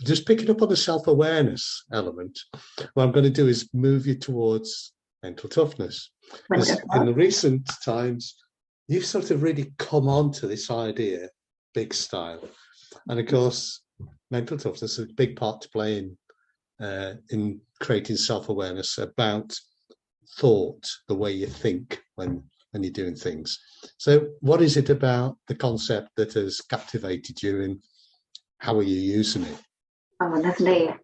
just picking up on the self-awareness element, what I'm going to do is move you towards mental toughness. In the recent times, you've sort of really come on to this idea, big style. And of course, mental toughness has a big part to play in creating self-awareness about thought, the way you think when you're doing things. So what is it about the concept that has captivated you, and how are you using it? Oh, lovely.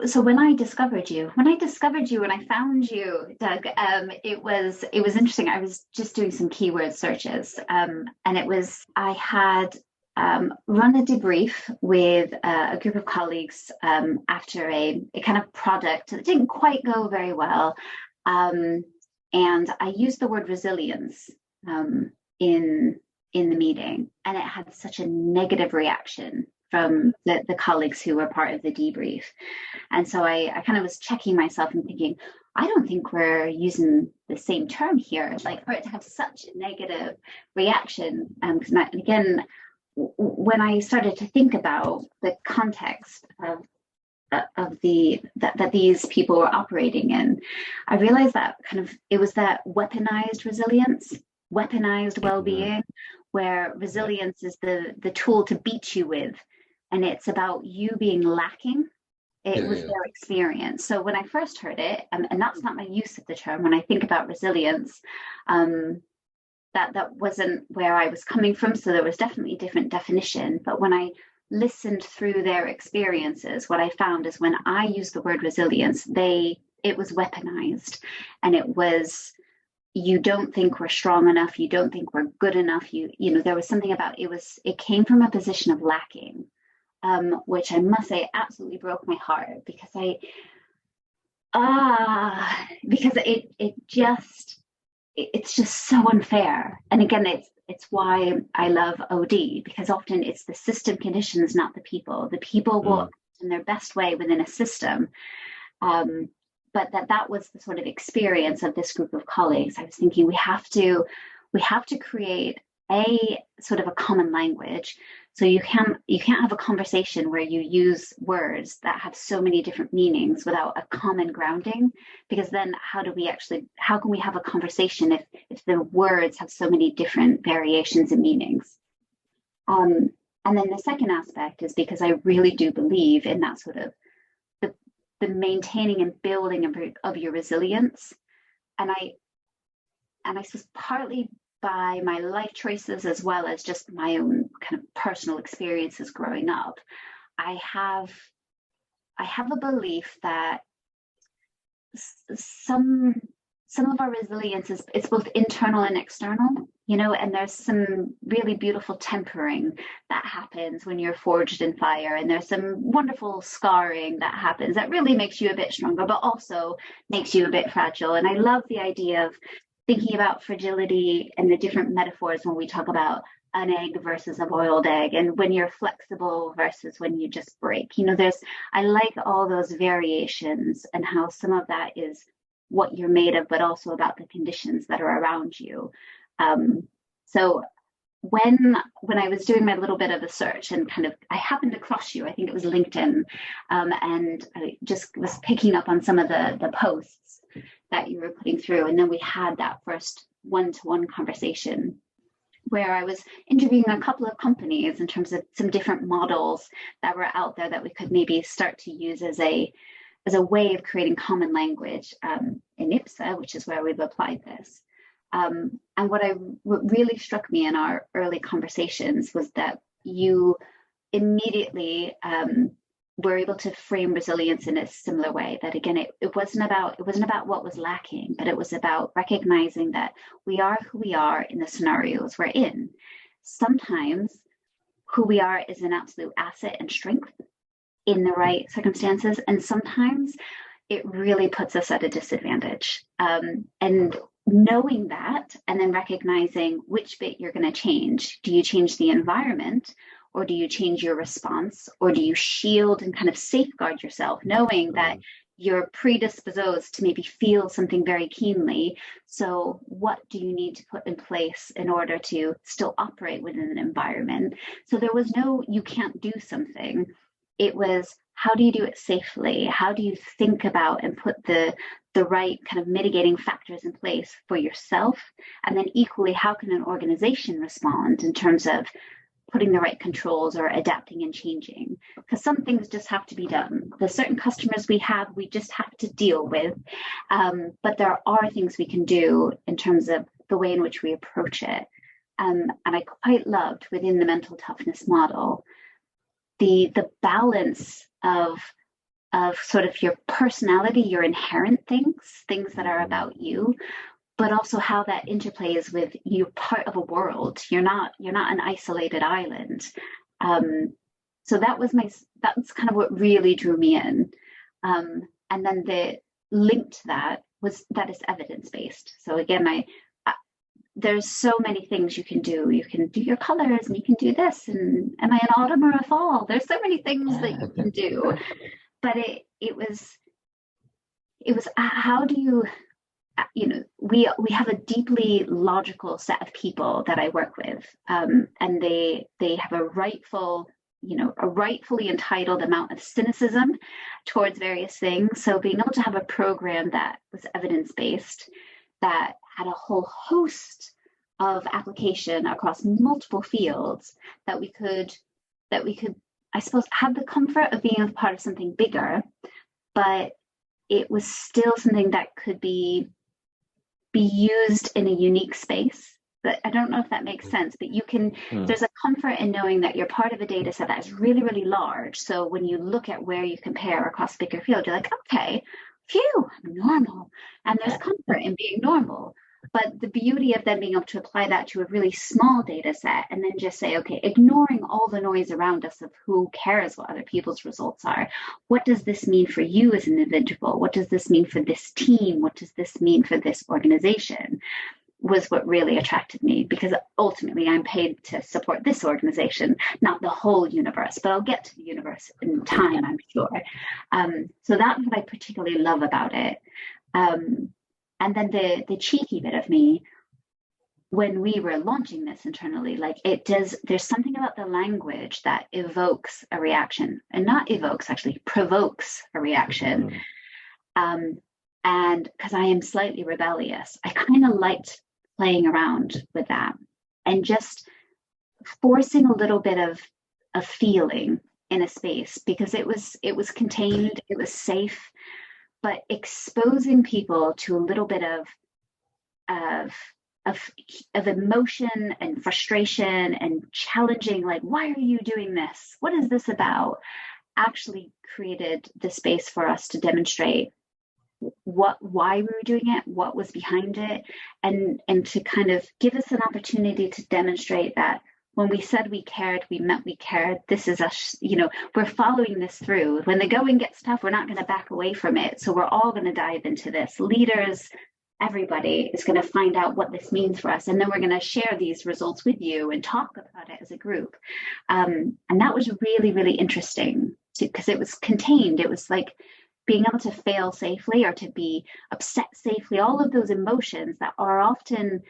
So when I discovered you and I found you, Doug, it was interesting. I was just doing some keyword searches, and I had run a debrief with a group of colleagues after a kind of product that didn't quite go very well. And I used the word resilience in the meeting, and it had such a negative reaction from the colleagues who were part of the debrief. And so I kind of was checking myself and thinking, I don't think we're using the same term here, like for it to have such a negative reaction. Because again, when I started to think about the context of that these people were operating in, I realized that it was that weaponized resilience, weaponized well-being, where resilience is the tool to beat you with, and it's about you being lacking. It was their experience. So when I first heard it, and that's not my use of the term, when I think about resilience, that wasn't where I was coming from. So there was definitely a different definition. But when I listened through their experiences, what I found is when I used the word resilience, it was weaponized, and it was, you don't think we're strong enough, you don't think we're good enough, you know, there was something about it came from a position of lacking, which I must say absolutely broke my heart, because it's just so unfair. And again, it's why I love OD, because often it's the system conditions, not the people. The people will act in their best way within a system. But that was the sort of experience of this group of colleagues. I was thinking we have to create a sort of a common language. So you can't have a conversation where you use words that have so many different meanings without a common grounding, because then how can we have a conversation if the words have so many different variations and meanings? And then the second aspect is because I really do believe in that sort of the maintaining and building of your resilience. And I suppose partly by my life choices, as well as just my own kind of personal experiences growing up, I have a belief that some of our resilience it's both internal and external, you know, and there's some really beautiful tempering that happens when you're forged in fire, and there's some wonderful scarring that happens that really makes you a bit stronger, but also makes you a bit fragile. And I love the idea of thinking about fragility and the different metaphors when we talk about an egg versus a boiled egg, and when you're flexible versus when you just break. You know, I like all those variations, and how some of that is what you're made of, but also about the conditions that are around you. So when I was doing my little bit of a search, and I happened across you, I think it was LinkedIn, and I just was picking up on some of the posts that you were putting through. And then we had that first one-to-one conversation where I was interviewing a couple of companies in terms of some different models that were out there that we could maybe start to use as a way of creating common language in IPSA, which is where we've applied this. And what really struck me in our early conversations was that you immediately were able to frame resilience in a similar way. That again, it wasn't about what was lacking, but it was about recognizing that we are who we are in the scenarios we're in. Sometimes who we are is an absolute asset and strength in the right circumstances, and sometimes it really puts us at a disadvantage. And knowing that, and then recognizing which bit you're going to change. Do you change the environment, or do you change your response, or do you shield and kind of safeguard yourself, knowing that you're predisposed to maybe feel something very keenly? So what do you need to put in place in order to still operate within an environment? So there was no, you can't do something. it was, how do you do it safely? How do you think about and put the right kind of mitigating factors in place for yourself? And then equally, how can an organization respond in terms of putting the right controls or adapting and changing? Because some things just have to be done. The certain customers we have, we just have to deal with. But there are things we can do in terms of the way in which we approach it. And I quite loved within the mental toughness model, the balance of sort of your personality, your inherent things that are about you, but also how that interplays with you're part of a world. You're not an isolated island. So that's kind of what really drew me in. And then the link to that is evidence-based. So again, there's so many things you can do. You can do your colors, and you can do this, and am I an autumn or a fall? There's so many things that you can do. But it was how do you, we have a deeply logical set of people that I work with, and they have a rightfully entitled amount of cynicism towards various things. So being able to have a program that was evidence-based, that had a whole host of application across multiple fields, that we could, I suppose, have the comfort of being a part of something bigger, but it was still something that could be used in a unique space. But I don't know if that makes sense, but you can, there's a comfort in knowing that you're part of a data set that is really, really large. So when you look at where you compare across bigger field, you're like, okay, phew, I'm normal. And there's comfort in being normal. But the beauty of then being able to apply that to a really small data set and then just say, okay, ignoring all the noise around us of who cares what other people's results are, what does this mean for you as an individual? What does this mean for this team? What does this mean for this organization? Was what really attracted me, because ultimately I'm paid to support this organization, not the whole universe, but I'll get to the universe in time, I'm sure. So that's what I particularly love about it. And then the cheeky bit of me, when we were launching this internally, like there's something about the language that evokes a reaction, and not evokes, actually provokes a reaction. And because I am slightly rebellious, I kind of liked playing around with that and just forcing a little bit of feeling in a space, because it was contained, it was safe, but exposing people to a little bit of emotion and frustration and challenging, like, why are you doing this? What is this about? Actually created the space for us to demonstrate why we were doing it, what was behind it, and to kind of give us an opportunity to demonstrate that when we said we cared, we meant we cared. This is us, we're following this through. When the going gets tough, we're not going to back away from it. So we're all going to dive into this. Leaders, everybody is going to find out what this means for us. And then we're going to share these results with you and talk about it as a group. And that was really, really interesting because it was contained. It was like being able to fail safely or to be upset safely, all of those emotions that are often,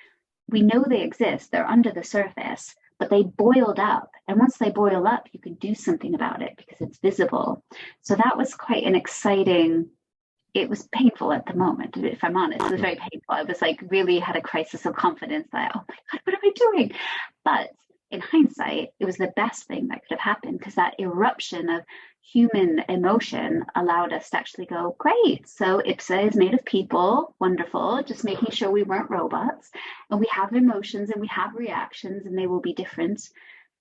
we know they exist, they're under the surface, but they boiled up. And once they boil up, you can do something about it because it's visible. So that was quite an exciting, it was painful at the moment, if I'm honest. It was very painful. I was like, really had a crisis of confidence that, oh my God, what am I doing? But in hindsight, it was the best thing that could have happened, because that eruption of human emotion allowed us to actually go, great. So IPSA is made of people, wonderful, just making sure we weren't robots. And we have emotions and we have reactions, and they will be different.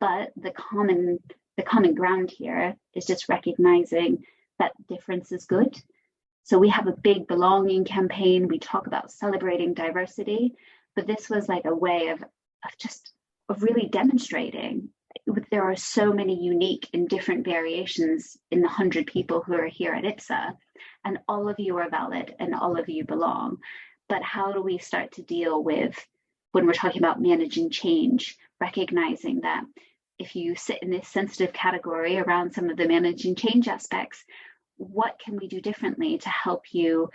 But the common ground here is just recognizing that difference is good. So we have a big belonging campaign. We talk about celebrating diversity, but this was like a way of really demonstrating there are so many unique and different variations in the 100 people who are here at IPSA, and all of you are valid and all of you belong. But how do we start to deal with, when we're talking about managing change, recognizing that if you sit in this sensitive category around some of the managing change aspects, what can we do differently to help you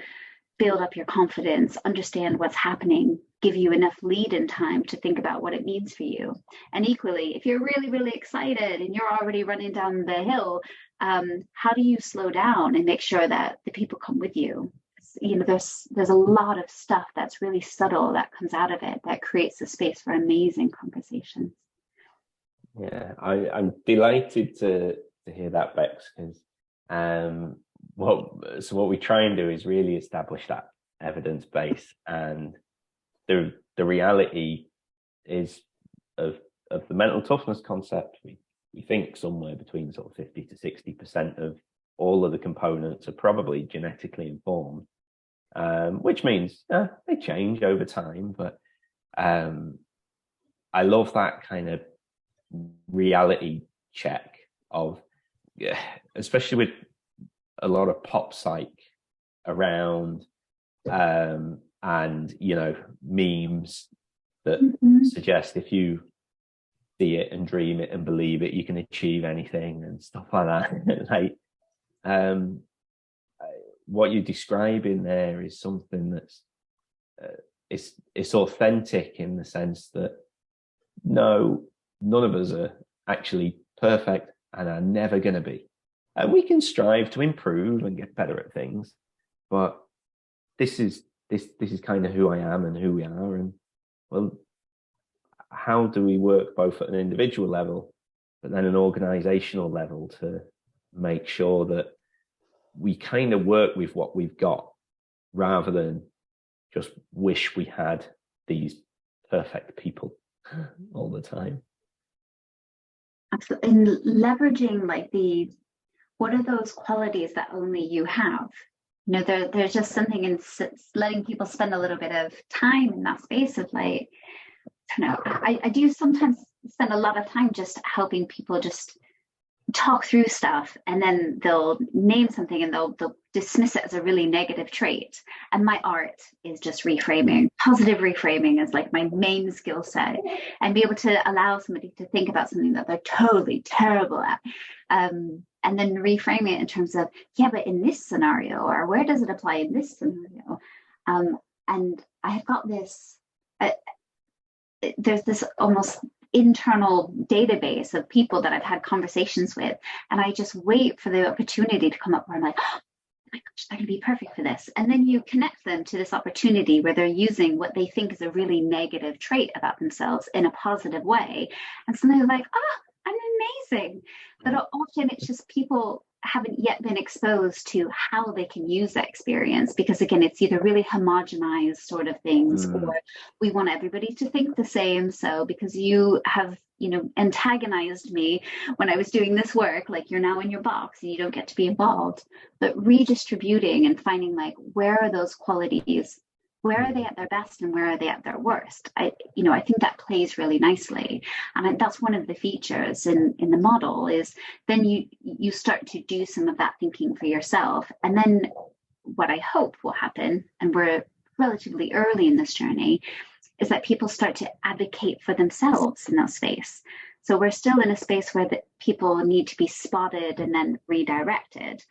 build up your confidence, understand what's happening, give you enough lead in time to think about what it means for you. And equally, if you're really, really excited and you're already running down the hill, how do you slow down and make sure that the people come with you? You know, there's a lot of stuff that's really subtle that comes out of it that creates a space for amazing conversations. Yeah, I'm delighted to hear that, Bex, because what we try and do is really establish that evidence base, and the reality is of the mental toughness concept. We think somewhere between sort of 50 to 60% of all of the components are probably genetically informed, which means they change over time. But I love that kind of reality check of, especially with a lot of pop psych around, and you know, memes that suggest if you see it and dream it and believe it, you can achieve anything and stuff like that. Like, what you describe in there is something that's it's authentic in the sense that no, none of us are actually perfect and are never going to be. And we can strive to improve and get better at things, but this is kind of who I am and who we are. And well, how do we work both at an individual level, but then an organizational level to make sure that we kind of work with what we've got rather than just wish we had these perfect people all the time? Absolutely. And leveraging like what are those qualities that only you have? You know, there's just something in letting people spend a little bit of time in that space of like, I don't know, I do sometimes spend a lot of time just helping people just talk through stuff, and then they'll name something and they'll dismiss it as a really negative trait. And my art is just reframing. Positive reframing is like my main skill set, and be able to allow somebody to think about something that they're totally terrible at, and then reframe it in terms of, yeah, but in this scenario, or where does it apply in this scenario? And I have got this, there's this almost internal database of people that I've had conversations with, and I just wait for the opportunity to come up where I'm like, oh my gosh, they're going to be perfect for this. And then you connect them to this opportunity where they're using what they think is a really negative trait about themselves in a positive way. And so they're like, oh, I'm amazing. But often it's just people haven't yet been exposed to how they can use that experience, because again, it's either really homogenized sort of things, or we want everybody to think the same. So because you have, you know, antagonized me when I was doing this work, like you're now in your box and you don't get to be involved. But redistributing and finding like, where are those qualities? Where are they at their best and where are they at their worst? I think that plays really nicely. And that's one of the features in the model, is then you start to do some of that thinking for yourself. And then what I hope will happen, and we're relatively early in this journey, is that people start to advocate for themselves in that space. So we're still in a space where the people need to be spotted and then redirected.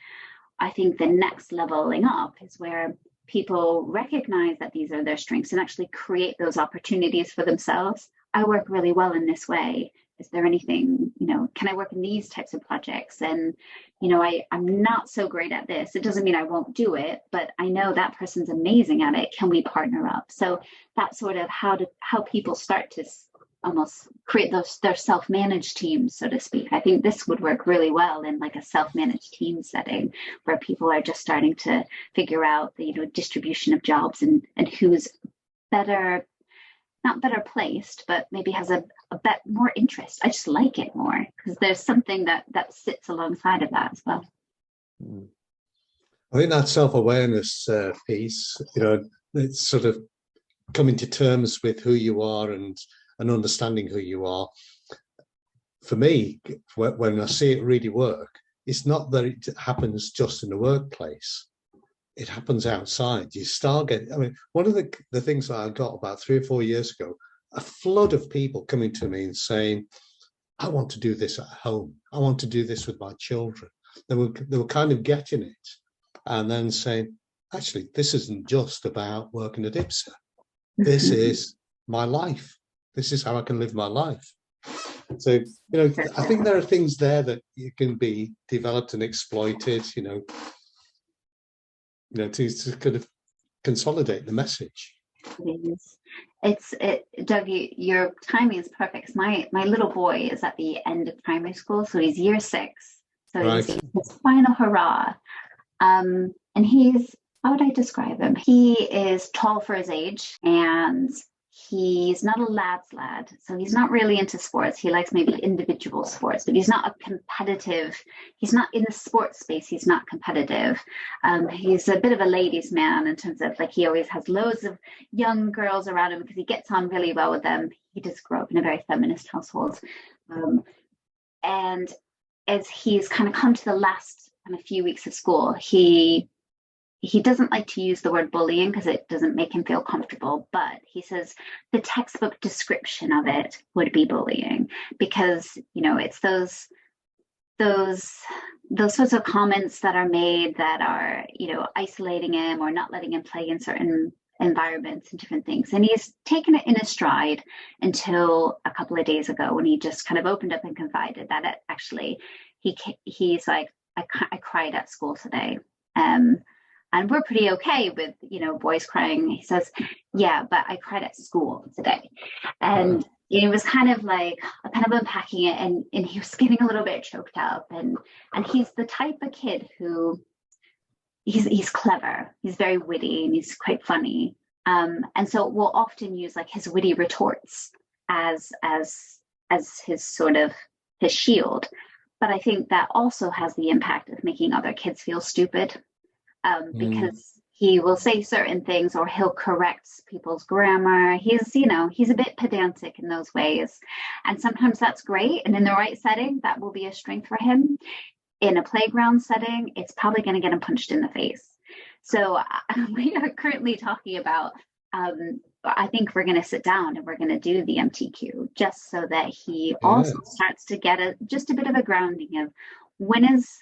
I think the next leveling up is where people recognize that these are their strengths and actually create those opportunities for themselves. I work really well in this way. Is there anything, you know, can I work in these types of projects? And, you know, I'm not so great at this. It doesn't mean I won't do it, but I know that person's amazing at it. Can we partner up? So that's sort of how people start to almost create their self-managed teams, so to speak. I think this would work really well in like a self-managed team setting where people are just starting to figure out the, you know, distribution of jobs and who's better, not better placed, but maybe has a bit more interest. I just like it more because there's something that sits alongside of that as well. I think that self-awareness piece, you know, it's sort of coming to terms with who you are and understanding who you are. For me, when I see it really work, it's not that it happens just in the workplace. It happens outside. You start getting, I mean, one of the things that I got about 3 or 4 years ago, a flood of people coming to me and saying, I want to do this at home. I want to do this with my children. They were kind of getting it and then saying, actually, this isn't just about working at IPSA. This is my life. This is how I can live my life. So, you know, I think there are things there that you can be developed and exploited, to kind of consolidate the message. Doug, your timing is perfect. My little boy is at the end of primary school, so he's year 6. So Right. He's his final hurrah. And he's, how would I describe him? He is tall for his age, and he's not a lad's lad. So he's not really into sports. He likes maybe individual sports, but he's not he's not in the sports space. He's not competitive. He's a bit of a ladies' man in terms of, like, he always has loads of young girls around him because he gets on really well with them. He does grow up in a very feminist household. And as he's kind of come to the last kind of few weeks of school, he doesn't like to use the word bullying because it doesn't make him feel comfortable, but he says the textbook description of it would be bullying, because, it's those sorts of comments that are made that are, isolating him or not letting him play in certain environments and different things. And he's taken it in a stride until a couple of days ago, when he just kind of opened up and confided that he's like, I cried at school today. And we're pretty okay with, boys crying. He says, yeah, but I cried at school today. And it was kind of like, kind of unpacking it, and he was getting a little bit choked up. And he's the type of kid who, he's clever. He's very witty, and he's quite funny. And so we'll often use, like, his witty retorts as his sort of his shield. But I think that also has the impact of making other kids feel stupid. Because he will say certain things, or he'll correct people's grammar. He's a bit pedantic in those ways. And sometimes that's great. And in the right setting, that will be a strength for him. In a playground setting, it's probably going to get him punched in the face. So we are currently talking about, I think we're going to sit down and we're going to do the MTQ, just so that he also starts to get just a bit of a grounding of when is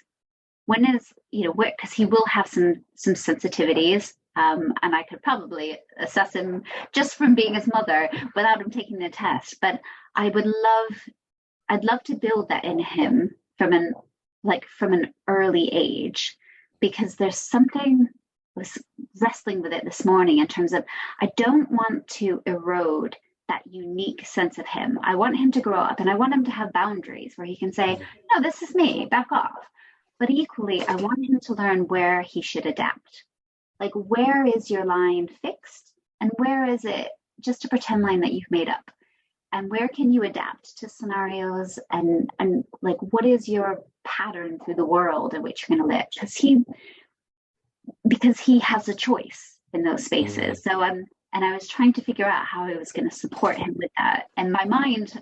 because he will have some lsensitivities, and I could probably assess him just from being his mother without him taking the test. But I'd love to build that in him from an early age, because there's something, I was wrestling with it this morning in terms of, I don't want to erode that unique sense of him. I want him to grow up, and I want him to have boundaries where he can say, no, this is me, back off. But equally, I want him to learn where he should adapt. Like, where is your line fixed, and where is it just a pretend line that you've made up? And where can you adapt to scenarios, and like, what is your pattern through the world in which you're going to live? Because he has a choice in those spaces. So and I was trying to figure out how I was going to support him with that. And my mind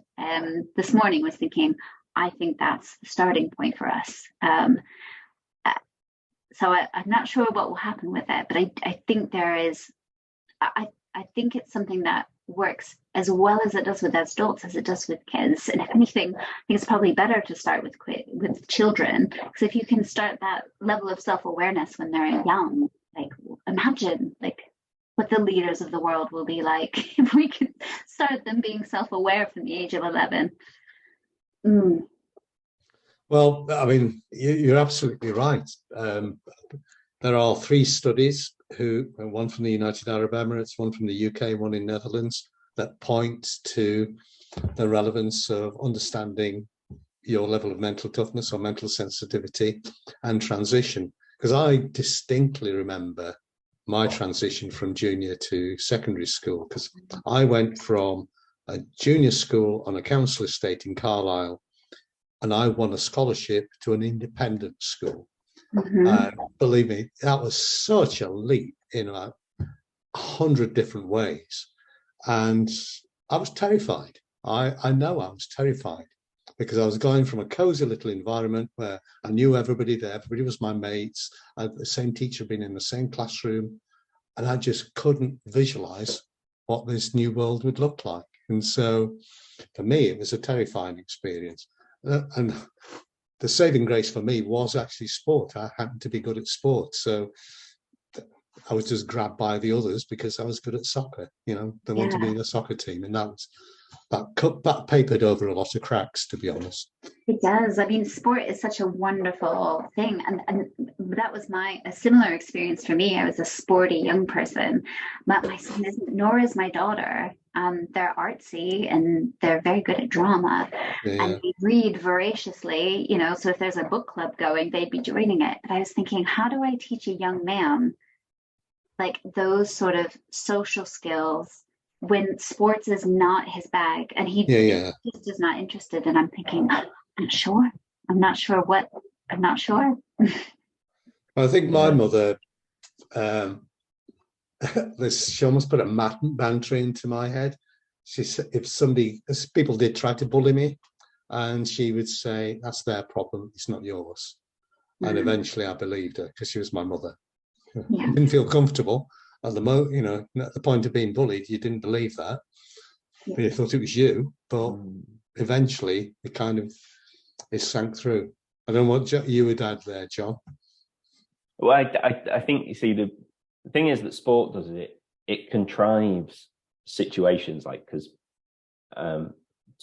this morning was thinking, I think that's the starting point for us. So I'm not sure what will happen with it, but I think I think it's something that works as well as it does with adults as it does with kids. And if anything, I think it's probably better to start with children, because if you can start that level of self-awareness when they're young, like, imagine like what the leaders of the world will be like if we can start them being self-aware from the age of 11. Well, I mean, you're absolutely right. There are 3 studies, one from the United Arab Emirates, one from the UK, one in Netherlands, that point to the relevance of understanding your level of mental toughness or mental sensitivity and transition. Because I distinctly remember my transition from junior to secondary school, because I went from a junior school on a council estate in Carlisle, and I won a scholarship to an independent school. And believe me, that was such a leap in 100 different ways. And I was terrified. I know I was terrified, because I was going from a cozy little environment where I knew everybody there. Everybody was my mates. I had the same teacher, been in the same classroom. And I just couldn't visualize what this new world would look like. And so for me, it was a terrifying experience. And the saving grace for me was actually sport. I happened to be good at sport. So I was just grabbed by the others because I was good at soccer. They wanted me in a soccer team, and that papered over a lot of cracks, to be honest. It does. I mean, sport is such a wonderful thing. And that was a similar experience for me. I was a sporty young person, but my son isn't, nor is my daughter. They're artsy and they're very good at drama, and they read voraciously, so if there's a book club going, they'd be joining it. But I was thinking, how do I teach a young man like those sort of social skills when sports is not his bag, and he just is not interested? And I'm thinking, I'm not sure. I think my mother, she almost put a mantra into my head. She said, if people did try to bully me, and she would say, that's their problem, it's not yours. And eventually I believed her, because she was my mother. I didn't feel comfortable at the point of being bullied. You didn't believe that. You thought it was you, but eventually it sank through. I don't know what you would add there, John. Well, I think, you see, the thing is that sport does it contrives situations, like, because to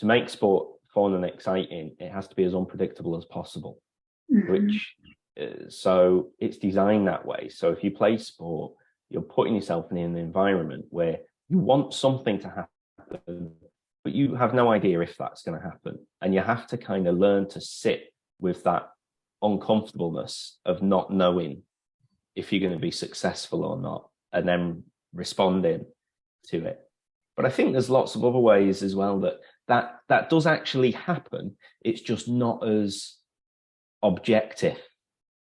make sport fun and exciting, it has to be as unpredictable as possible, which so it's designed that way. So if you play sport, you're putting yourself in an environment where you want something to happen, but you have no idea if that's going to happen, and you have to kind of learn to sit with that uncomfortableness of not knowing if you're going to be successful or not, and then responding to it. But I think there's lots of other ways as well that does actually happen. It's just not as objective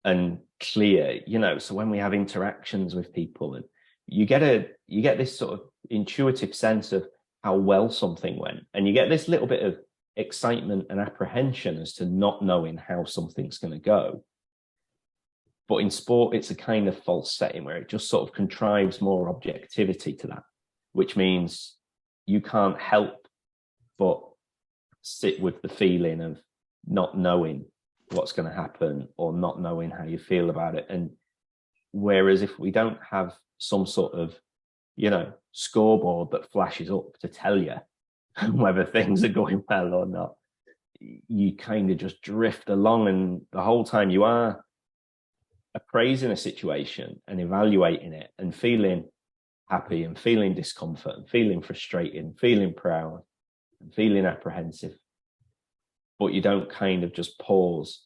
and clear, so when we have interactions with people, and you get this sort of intuitive sense of how well something went, and you get this little bit of excitement and apprehension as to not knowing how something's going to go. But in sport, it's a kind of false setting where it just sort of contrives more objectivity to that, which means you can't help but sit with the feeling of not knowing what's going to happen, or not knowing how you feel about it. And whereas if we don't have some sort of, scoreboard that flashes up to tell you whether things are going well or not, you kind of just drift along, and the whole time you are appraising a situation and evaluating it and feeling happy and feeling discomfort and feeling frustrated and feeling proud and feeling apprehensive, but you don't kind of just pause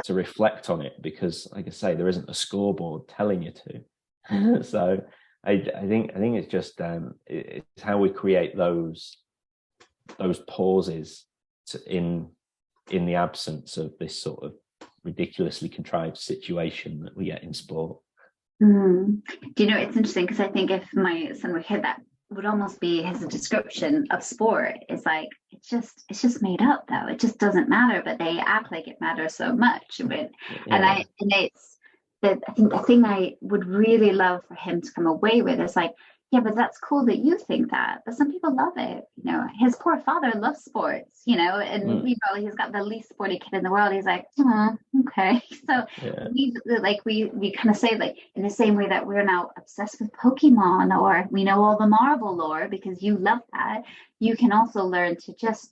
to reflect on it, because, like I say, there isn't a scoreboard telling you to. So I think it's just it's how we create those pauses in the absence of this sort of ridiculously contrived situation that we get in sport. Do you know, it's interesting, because I think if my son would hear that, would almost be his description of sport is like, it's just made up, though. It just doesn't matter, but they act like it matters so much. I think the thing I would really love for him to come away with is like, yeah, but that's cool that you think that, but some people love it. His poor father loves sports, and he's got the least sporty kid in the world. He's like, okay. So we kind of say, like, in the same way that we're now obsessed with Pokemon, or we know all the Marvel lore because you love that, you can also learn to just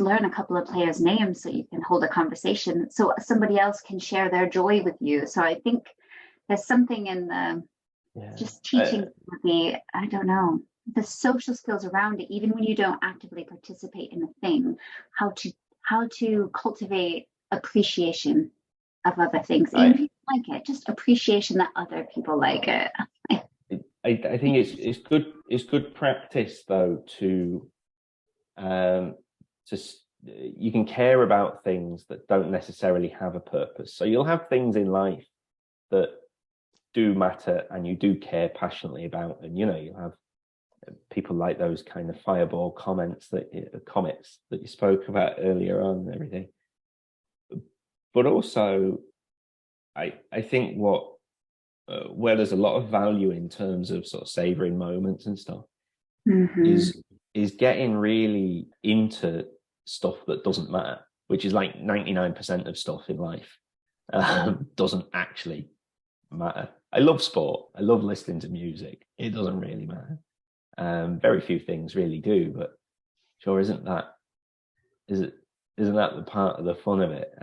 learn a couple of players' names so you can hold a conversation, so somebody else can share their joy with you. So I think there's something in just teaching the social skills around it, even when you don't actively participate in the thing, how to cultivate appreciation of other things, even if you like it, just appreciation that other people like it. I think it's good practice, though, to you can care about things that don't necessarily have a purpose. So you'll have things in life that do matter and you do care passionately about, and you have people like those kind of fireball comets that you spoke about earlier on and everything. But also I think where there's a lot of value in terms of sort of savoring moments and stuff is getting really into stuff that doesn't matter, which is like 99% of stuff in life doesn't actually matter. I love sport. I love listening to music. It doesn't really matter. Very few things really do, but sure, isn't that the part of the fun of it?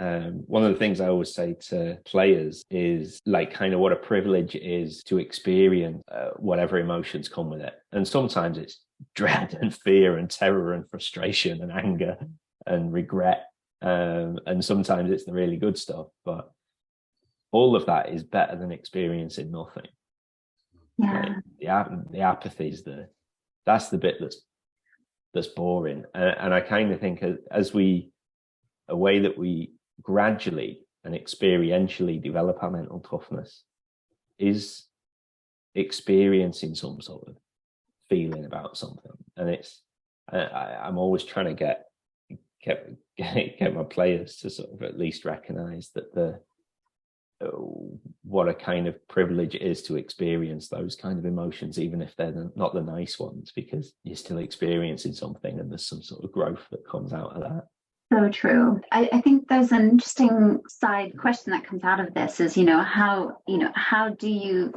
One of the things I always say to players is like kind of what a privilege it is to experience whatever emotions come with it. And sometimes it's dread and fear and terror and frustration and anger and regret. And sometimes it's the really good stuff, but all of that is better than experiencing nothing. Yeah. Like the apathy is that's the bit that's boring. And I kind of think a way that we gradually and experientially develop our mental toughness is experiencing some sort of feeling about something. And I'm always trying to get my players to sort of at least recognize that what a kind of privilege it is to experience those kind of emotions, even if they're not the nice ones, because you're still experiencing something and there's some sort of growth that comes out of that. So true. I think there's an interesting side question that comes out of this is, how do you,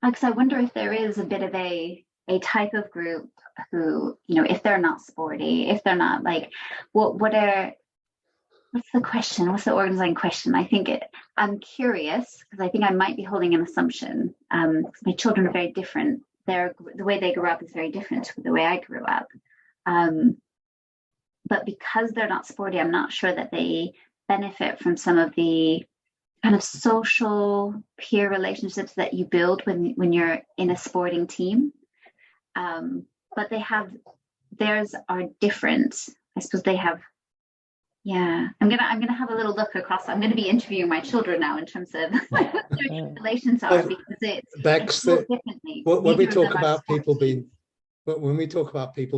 because I wonder if there is a bit of a type of group who, if they're not sporty, if they're not like, what's the question? What's the organizing question? I'm curious because I think I might be holding an assumption. My children are very different. The way they grew up is very different to the way I grew up. But because they're not sporty, I'm not sure that they benefit from some of the kind of social peer relationships that you build when you're in a sporting team. But theirs are different. I suppose they have. Yeah, I'm gonna have a little look across. I'm gonna be interviewing my children now in terms of what their relations are, because it's differently. When we talk about people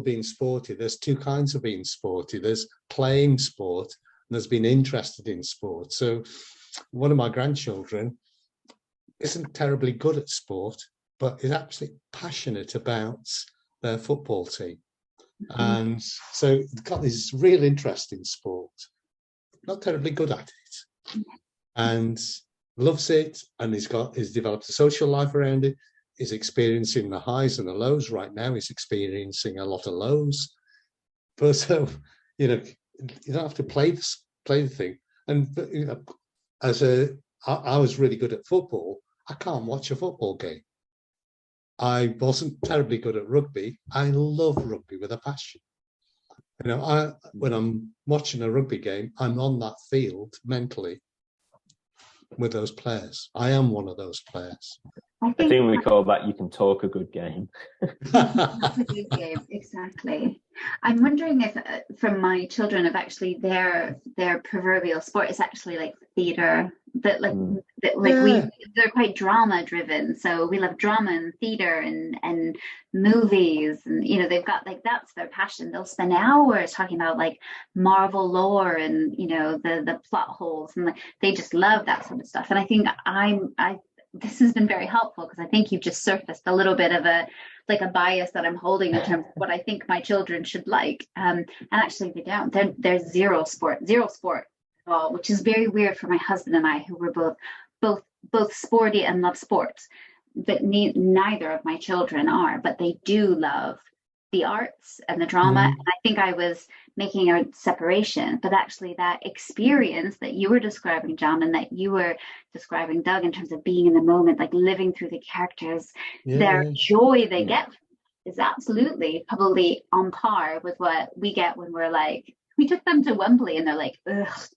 being sporty, there's two kinds of being sporty. There's playing sport, and there's being interested in sport. So, one of my grandchildren isn't terribly good at sport, but is absolutely passionate about their football team. And so he's got this real interest in sport, not terribly good at it, and loves it, and he's developed a social life around it. He's experiencing the highs and the lows. Right now he's experiencing a lot of lows, but so you don't have to play the thing. And I was really good at football. I can't watch a football game. I wasn't terribly good at rugby. I love rugby with a passion. When I'm watching a rugby game, I'm on that field mentally with those players. I am one of those players. I think we call that you can talk a good game. That's a good game, exactly. I'm wondering if from my children, if actually their proverbial sport is actually like theater, they're quite drama driven. So we love drama and theater and movies, and they've got like, that's their passion. They'll spend hours talking about like Marvel lore and the plot holes, and they just love that sort of stuff. And I think this has been very helpful, because I think you've just surfaced a little bit of a bias that I'm holding in terms of what I think my children should like. And actually they don't. There's zero sport at all, which is very weird for my husband and I, who were both sporty and love sports. But neither of my children are, but they do love the arts and the drama. And I think I was making a separation, but actually that experience that you were describing, John, and that you were describing, Doug, in terms of being in the moment, like living through the characters, their joy they get is absolutely probably on par with what we get when we took them to Wembley and they're like, ugh.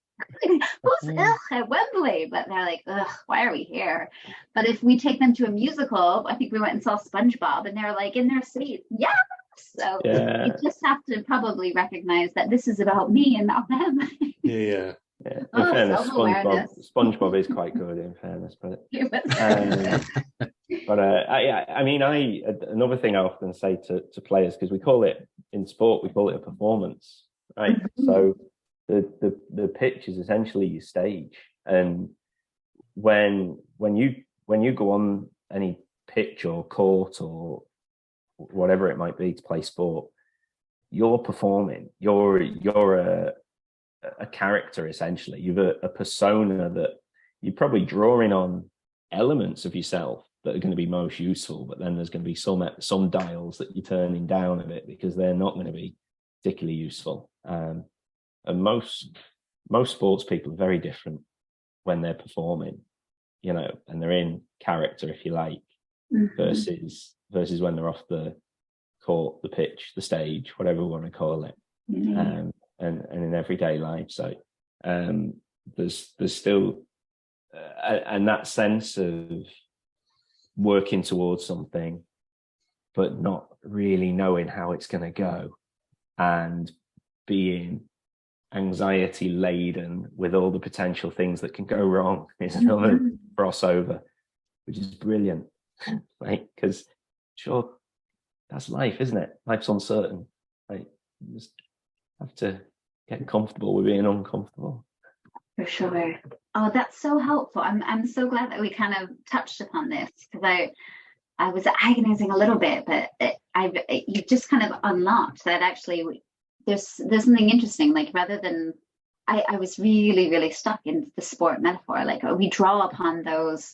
Who's at Wembley? But they're like, ugh, why are we here? But if we take them to a musical, I think we went and saw SpongeBob, and they're like in their seats. Yeah. So you just have to probably recognize that this is about me and not them. Yeah. In fairness, SpongeBob is quite good. In fairness, but another thing I often say to players, because we call it in sport, we call it a performance, right? So the pitch is essentially your stage, and when you go on any pitch or court or whatever it might be to play sport, you're performing. You're a character, essentially. You've a persona that you're probably drawing on elements of yourself that are going to be most useful, but then there's going to be some dials that you're turning down a bit because they're not going to be particularly useful. And most sports people are very different when they're performing, you know, and they're in character, if you like, versus when they're off the court, the pitch, the stage, whatever we want to call it, and in everyday life. So there's still and that sense of working towards something, but not really knowing how it's going to go, and being anxiety laden with all the potential things that can go wrong is another crossover, which is brilliant, right? Because sure, that's life, isn't it? Life's uncertain. Right? You just have to get comfortable with being uncomfortable. For sure. Oh, that's so helpful. I'm so glad that we kind of touched upon this, because I was agonizing a little bit, but you just kind of unlocked that actually there's something interesting. Like, rather than I was really stuck in the sport metaphor. Like, we draw upon those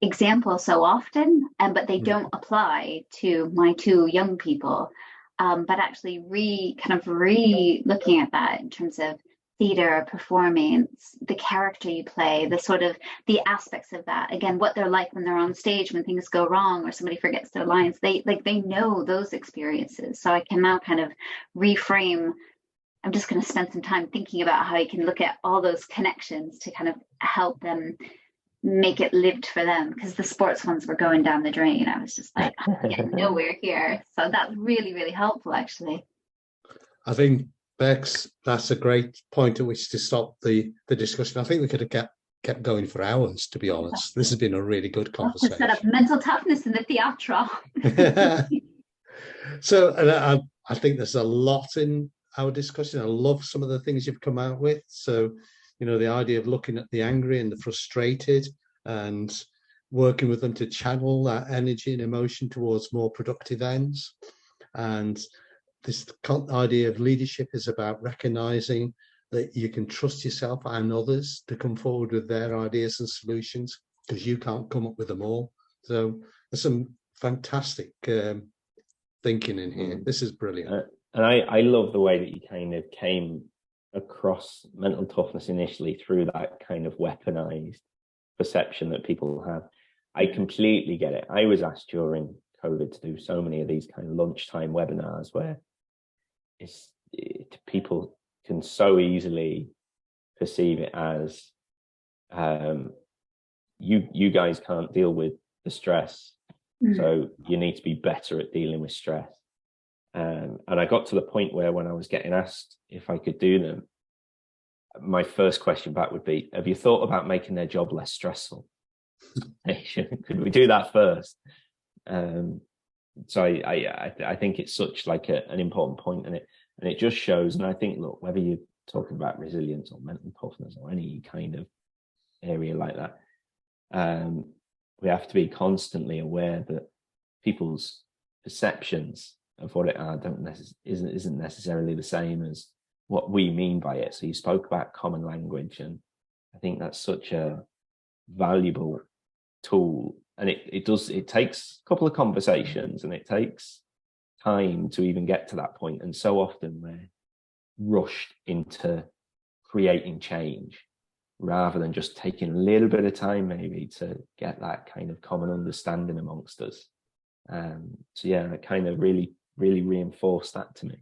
examples so often, but they don't apply to my two young people. But actually looking at that in terms of theater, performance, the character you play, the sort of the aspects of that, again, what they're like when they're on stage, when things go wrong or somebody forgets their lines, they know those experiences. So I can now kind of reframe. I'm just going to spend some time thinking about how I can look at all those connections to kind of help them make it lived for them, because the sports ones were going down the drain. I was just like, I'm getting nowhere here. So that's really helpful, actually. I think, Bex, that's a great point at which to stop the discussion. I think we could have kept going for hours, to be honest. This has been a really good conversation. Set up mental toughness in the theatre. So, and I think there's a lot in our discussion. I love some of the things you've come out with. So, you know, the idea of looking at the angry and the frustrated and working with them to channel that energy and emotion towards more productive ends. And this idea of leadership is about recognizing that you can trust yourself and others to come forward with their ideas and solutions, because you can't come up with them all. So there's some fantastic thinking in here. This is brilliant. And I love the way that you kind of came across mental toughness initially through that kind of weaponized perception that people have. I completely get it. I was asked during COVID to do so many of these kind of lunchtime webinars where people can so easily perceive it as you guys can't deal with the stress, so you need to be better at dealing with stress. And I got to the point where, when I was getting asked if I could do them, my first question back would be, have you thought about making their job less stressful? Could we do that first? So I think it's such like an important point, and it just shows. And I think, look, whether you're talking about resilience or mental toughness or any kind of area like that, we have to be constantly aware that people's perceptions of what it are isn't necessarily the same as what we mean by it. So you spoke about common language, and I think that's such a valuable tool. And it takes a couple of conversations, and it takes time to even get to that point. And so often we're rushed into creating change rather than just taking a little bit of time maybe to get that kind of common understanding amongst us. So yeah, it kind of really reinforced that to me.